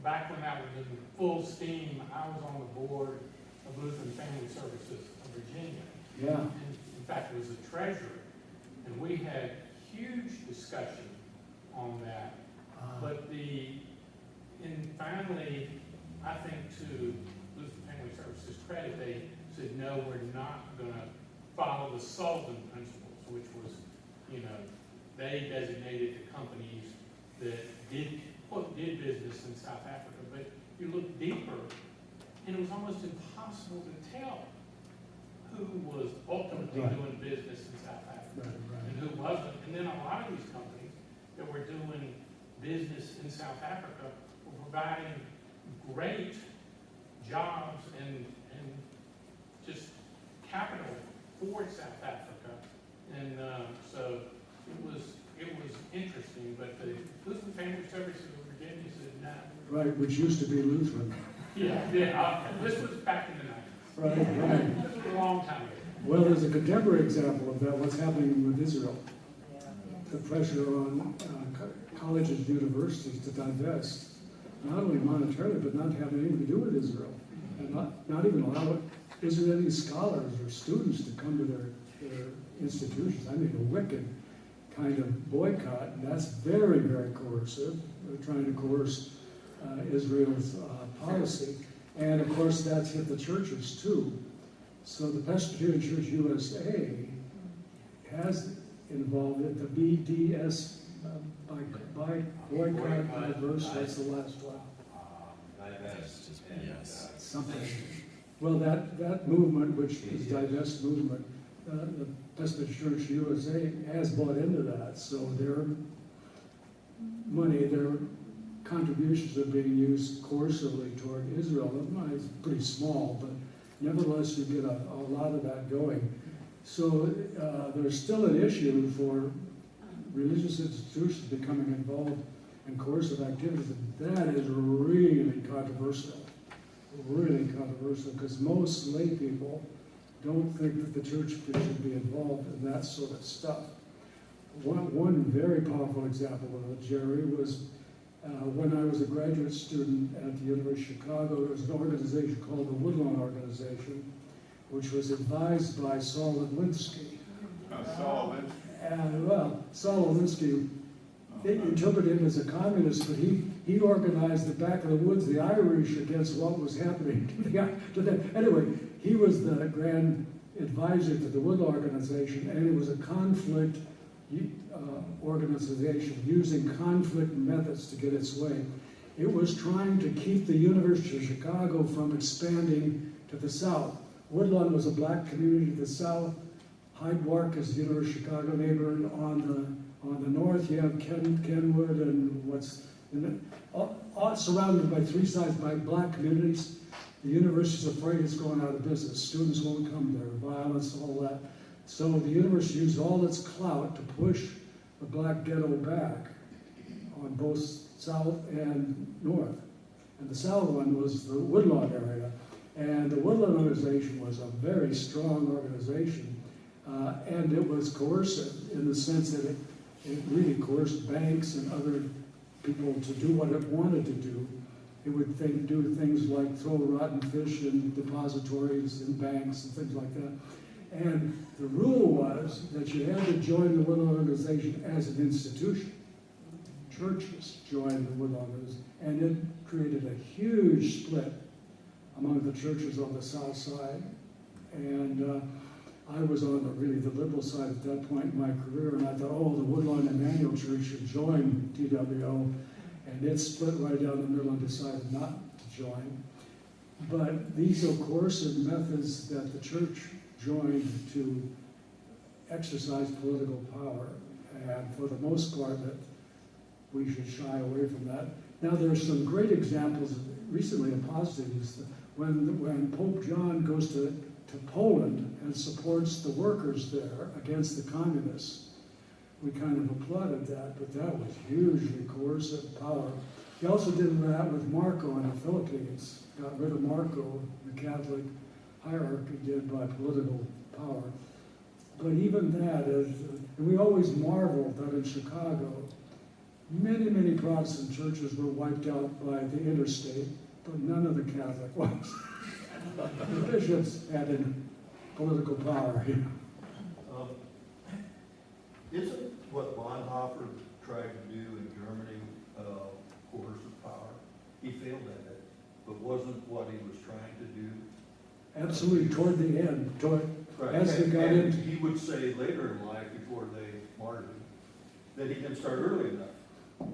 Back when I was in full steam, I was on the board of Lutheran Family Services of Virginia. yeah. And in fact, it was the treasurer. And we had huge discussion on that. But finally, I think to Lutheran Family Services' credit, they said, no, we're not going to follow the Sullivan principles, which was, they designated the companies that did business in South Africa. But you look deeper, and it was almost impossible to tell who was ultimately Right. doing business in South Africa Right. and who wasn't. And then a lot of these companies that were doing business in South Africa were providing great jobs and just capital for South Africa. And so it was interesting, but the Lutheran Family Services of Virginia said no. Right, which used to be Lutheran. Yeah. This was back in the 90s. Right. This was a long time ago. Well, there's a contemporary example of that, what's happening with Israel. The pressure on colleges and universities to divest, not only monetarily, but not have anything to do with Israel. And not even allow Israeli scholars or students to come to their institutions. I mean, a wicked kind of boycott, and that's very, very coercive. They're trying to coerce Israel's policy. And of course, that's hit the churches too. So the Presbyterian Church USA has involved it, the BDS, by boycott, diverse, that's the last one. Divest and, Something. Well, that movement, which is divest movement, the Presbyterian Church USA has bought into that. So their money, their contributions are being used coercively toward Israel. The money is pretty small, but nevertheless, you get a lot of that going. So there's still an issue for religious institutions becoming involved in coercive activities. And that is really controversial, because most lay people don't think that the church should be involved in that sort of stuff. One very powerful example of it, Jerry, was when I was a graduate student at the University of Chicago. There was an organization called the Woodlawn Organization, which was advised by Saul Alinsky. Saul Lynch. And well, Saul Alinsky, they interpreted him as a communist, but he organized the back of the woods, the Irish, against what was happening to them. Anyway, he was the grand advisor to the Woodlawn Organization, and it was a conflict organization using conflict methods to get its way. It was trying to keep the University of Chicago from expanding to the south. Woodlawn was a black community to the south. Hyde Park is the University of Chicago neighbor. On the north, you have Kenwood and all surrounded by three sides by black communities. The university's afraid it's going out of business. Students won't come there, violence, all that. So the university used all its clout to push the black ghetto back on both south and north. And the south one was the Woodlawn area. And the Woodlawn organization was a very strong organization. And it was coercive in the sense that it really coerced banks and other people to do what it wanted to do. It would do things like throw rotten fish in depositories and banks and things like that. And the rule was that you had to join the Woodlawn Organization as an institution. Churches joined the Woodlawn Organization, and it created a huge split among the churches on the south side. And I was on the liberal side at that point in my career, and I thought, oh, the Woodlawn Emmanuel Church should join TWO. And it split right down the middle and decided not to join. But these are coercive methods that the church joined to exercise political power. And for the most part, that we should shy away from that. Now, there's some great examples recently of positives. When Pope John goes to Poland and supports the workers there against the communists, we kind of applauded that, but that was hugely coercive power. He also did that with Marco in the Philippines, got rid of Marco, the Catholic hierarchy did by political power. But even that, and we always marveled that in Chicago, many Protestant churches were wiped out by the interstate, but none of the Catholic ones. The bishops had political power here. Isn't what Bonhoeffer tried to do in Germany coercive power? He failed at it, but wasn't what he was trying to do? Absolutely, toward the end, Right. as they got And into. he would say later in life, before they martyred him, that he didn't start early enough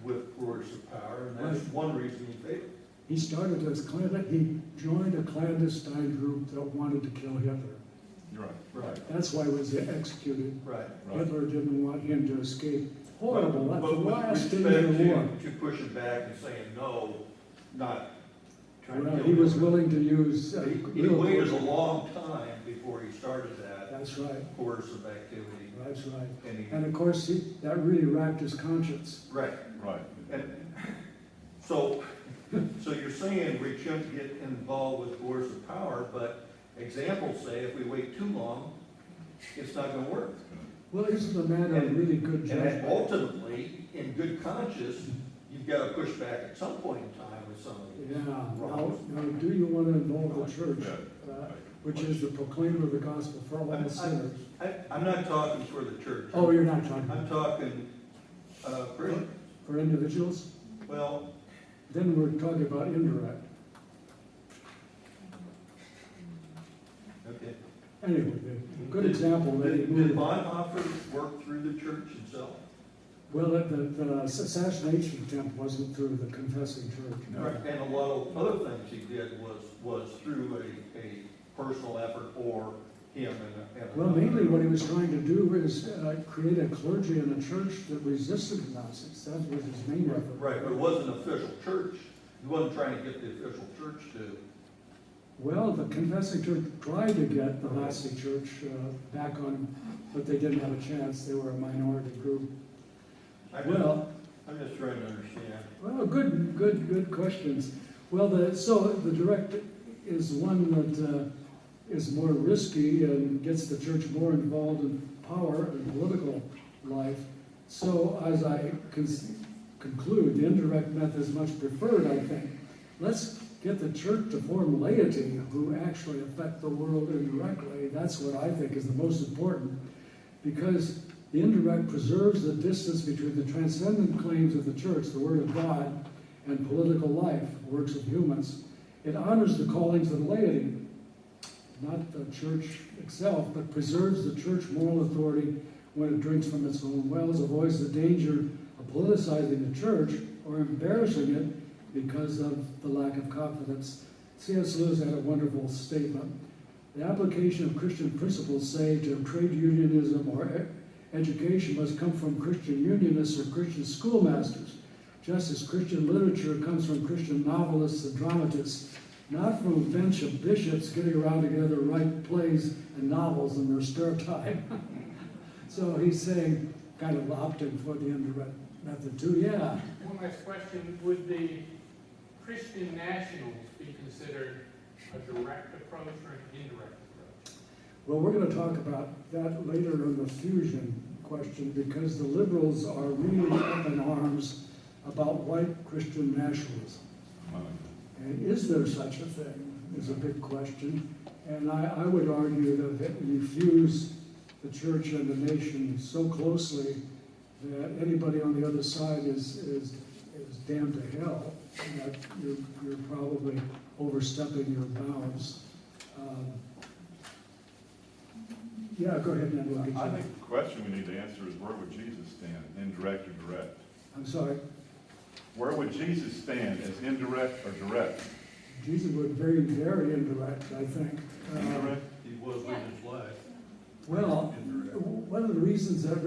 with coercive power, and that's Right. one reason he failed. He started as he joined a clandestine group that wanted to kill Hitler. Right. That's why he was executed. Right. Hitler didn't want him to escape. Horrible, But at the with last respect day of the war. to pushing back and saying no, not trying to Well, kill he was Hitler. willing to use. He waited a long time before he started that That's right, coercive activity. that's right. And he, And of course, that really racked his conscience. right. And so you're saying we shouldn't get involved with coercive power, but examples say if we wait too long, it's not gonna work. Well, isn't a matter of really good And then judgment. ultimately, in good conscience, you've gotta push back at some point in time with some of these. Yeah, now, do you want to involve the church, which is the proclaimer of the gospel for all sinners? I'm not talking for the church. Oh, you're not talking I'm talking, for individuals? well, Then we're talking about indirect. okay. Anyway, a good example that he Did moved. Bonhoeffer work through the church himself? Well, the assassination attempt wasn't through the confessing church. Right, and a lot of other things he did was through a personal effort or him and Well, mainly what he was trying to do is create a clergy and a church that resisted the Nazis. That was his main effort. Right, but it wasn't an official church. He wasn't trying to get the official church to. Well, the confessing church tried to get the Nazi church back on, but they didn't have a chance. They were a minority group. I'm just trying to understand. Well, good questions. Well, so the direct is one that is more risky and gets the church more involved in power and political life. So as I conclude, the indirect method is much preferred, I think. Let's get the church to form laity who actually affect the world indirectly. That's what I think is the most important, because the indirect preserves the distance between the transcendent claims of the church, the Word of God, and political life, works of humans. It honors the callings of the laity, not the church itself, but preserves the church moral authority when it drinks from its own wells, avoids the danger of politicizing the church or embarrassing it because of the lack of confidence. C.S. Lewis had a wonderful statement. The application of Christian principles, say, to trade unionism or education must come from Christian unionists or Christian schoolmasters, just as Christian literature comes from Christian novelists and dramatists, not from a bench of bishops getting around together to write plays and novels in their spare time. So he's saying, kind of opting for the indirect method too, yeah. One last question, would the Christian nationals be considered a direct approach or an indirect approach? Well, we're going to talk about that later in the fusion question, because the liberals are really up in arms about white Christian nationalism. And is there such a thing is a big question. And I would argue that we fuse the church and the nation so closely that anybody on the other side is damned to hell, that you're probably overstepping your bounds. Yeah, go ahead, and we'll get I you. think the question we need to answer is, where would Jesus stand, indirect or direct? I'm sorry, Where would Jesus stand, as indirect or direct? Jesus was very, very indirect, I think. Indirect? He was with his life. Well, one of the reasons that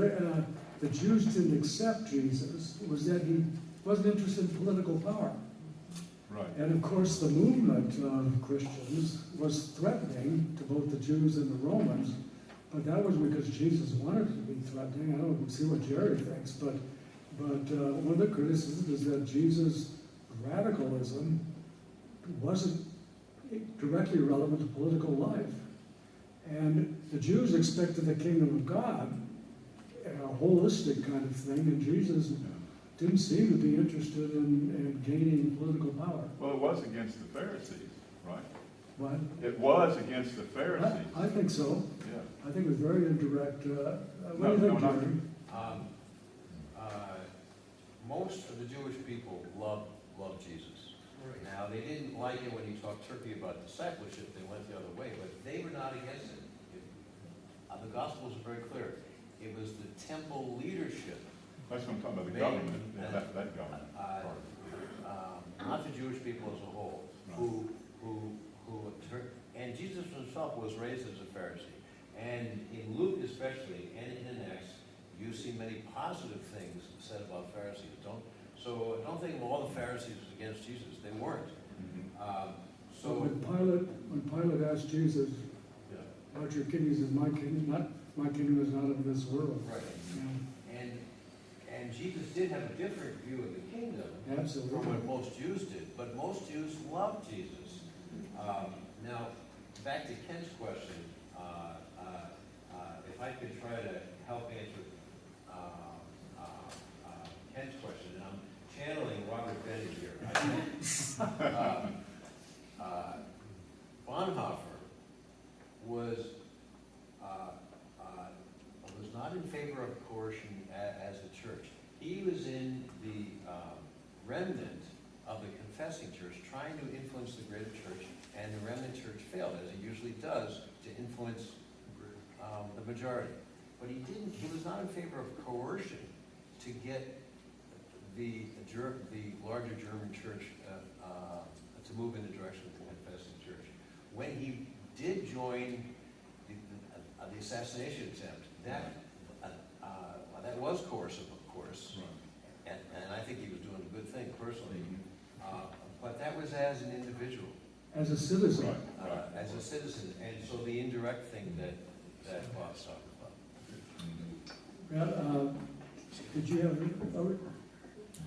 the Jews didn't accept Jesus was that he wasn't interested in political power. Right. And of course, the movement of Christians was threatening to both the Jews and the Romans, but that was because Jesus wanted it to be threatening. I don't see what Jerry thinks, but one of the criticisms is that Jesus' radicalism wasn't directly relevant to political life. And the Jews expected the kingdom of God, a holistic kind of thing, and Jesus didn't seem to be interested in gaining political power. Well, it was against the Pharisees, right? What? It was against the Pharisees. I think so. Yeah. I think it was very indirect. What do you think, No, Jerry? Most of the Jewish people loved Jesus. Now, they didn't like it when he talked Turkey about discipleship. They went the other way, but they were not against it. The Gospels are very clear. It was the temple leadership, That's what I'm talking about, the government, yeah, that government. not the Jewish people as a whole, and Jesus himself was raised as a Pharisee. And in Luke especially, and in Acts, you see many positive things said about Pharisees. So I don't think all the Pharisees was against Jesus. They weren't. So when Pilate asked Jesus, Yeah. "Not your kingdom is my kingdom, not my kingdom is not of this world." Right. Yeah, And Jesus did have a different view of the kingdom from absolutely. what most Jews did, but most Jews loved Jesus. Now, back to Ken's question, if I could try to help answer Ken's question, and I'm channeling Robert Benne here. Bonhoeffer was not in favor of coercion as a church. He was in the remnant of the confessing church, trying to influence the greater church, and the remnant church failed, as it usually does, to influence the majority. But he was not in favor of coercion to get the larger German church to move in the direction of the confessing church. When he did join the assassination attempt, that was coercive, of course, and I think he was doing a good thing personally, but that was as an individual, As a citizen. as a citizen, and so the indirect thing that Bob's talking about. Did you have,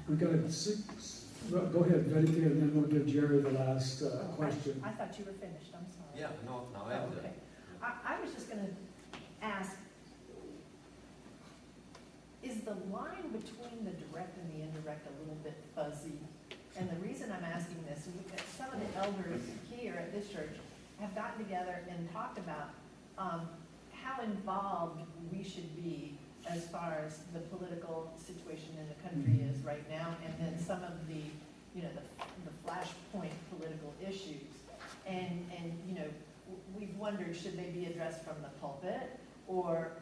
we got 6, go ahead, Betty, and then we'll give Jerry the last question. I thought you were finished, I'm sorry. Yeah, no, I have Okay. that. I was just gonna ask, is the line between the direct and the indirect a little bit fuzzy? And the reason I'm asking this, some of the elders here at this church have gotten together and talked about how involved we should be as far as the political situation in the country is right now, and then some of the, the flashpoint political issues. And we've wondered, should they be addressed from the pulpit? Or,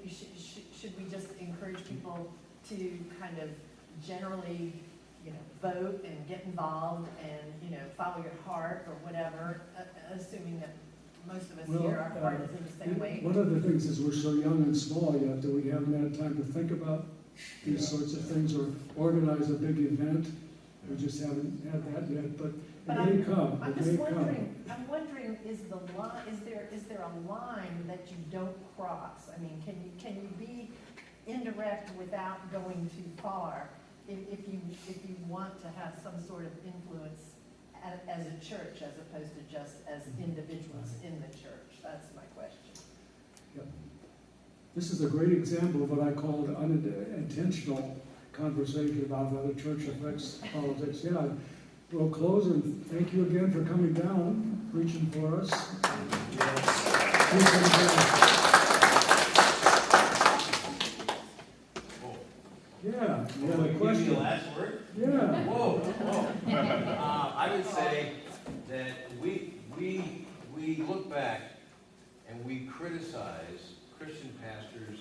should we just encourage people to kind of generally, vote and get involved and, follow your heart or whatever, assuming that most of us here, our heart is in the same way? One of the things is we're so young and small yet that we haven't had time to think about these sorts of things or organize a big event. We just haven't had that yet, but it may come. I'm It just may come. wondering, is there a line that you don't cross? I mean, can you be indirect without going too far if you want to have some sort of influence as a church as opposed to just as individuals in the church? That's my question. Yep. This is a great example of what I called unintentional conversation about how the church affects politics. Yeah, we'll close and thank you again for coming down, preaching for us. Yeah, you have a Give me the question? last word? Yeah. Whoa, whoa. I would say that we look back and we criticize Christian pastors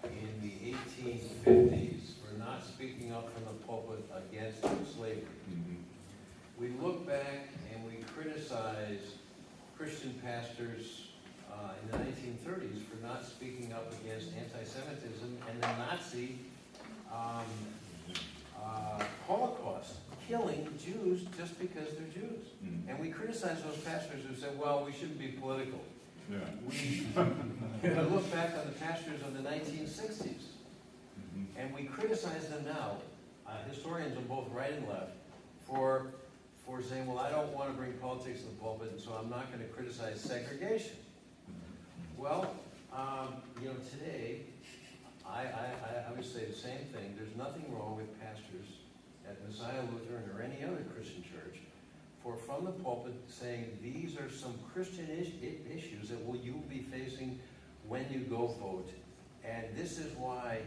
in the 1850s for not speaking up from the pulpit against slavery. We look back and we criticize Christian pastors in the 1930s for not speaking up against anti-Semitism and the Nazi Holocaust, killing Jews just because they're Jews. And we criticize those pastors who said, well, we shouldn't be political. Yeah. We look back on the pastors of the 1960s, and we criticize them now, historians on both right and left, for saying, well, I don't want to bring politics to the pulpit, and so I'm not going to criticize segregation. Well, today, I would say the same thing. There's nothing wrong with pastors at Messiah Lutheran or any other Christian church for from the pulpit saying these are some Christian issues that you'll be facing when you go vote, and this is why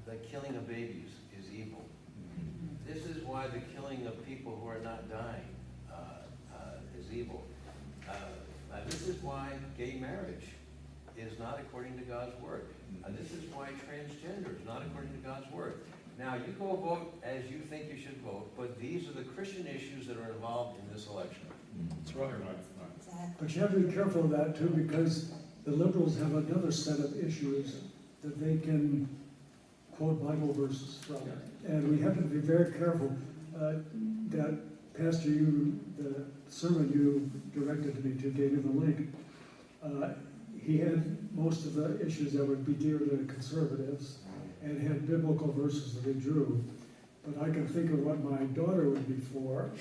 the killing of babies is evil. This is why the killing of people who are not dying is evil. This is why gay marriage is not according to God's word. This is why transgender is not according to God's word. Now, you go vote as you think you should vote, but these are the Christian issues that are involved in this election. That's right. But you have to be careful of that too, because the liberals have another set of issues that they can quote Bible verses from. And we have to be very careful that Pastor, the sermon you directed to me to, gave me the link. He had most of the issues that would be dear to conservatives and had biblical verses that he drew. But I can think of what my daughter would be for,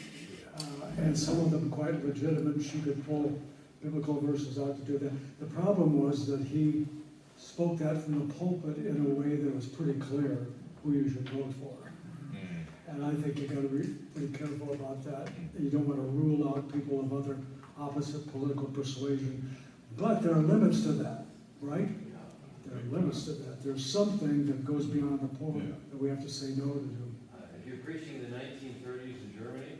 and some of them quite legitimate. She could pull biblical verses out to do that. The problem was that he spoke that from the pulpit in a way that was pretty clear who you should vote for. And I think you've got to be pretty careful about that. You don't want to rule out people of other opposite political persuasion. But there are limits to that, right? There are limits to that. There's something that goes beyond the pulpit that we have to say no to do. If you're preaching the 1930s in Germany,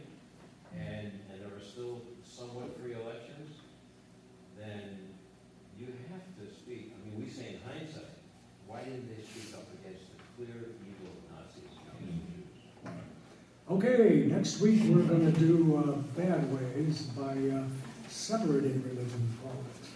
and there are still somewhat free elections, then you have to speak. I mean, we say in hindsight, why didn't they speak up against the clear evil of Nazis against the Jews? Okay, next week we're going to do bad ways by separating religion and politics.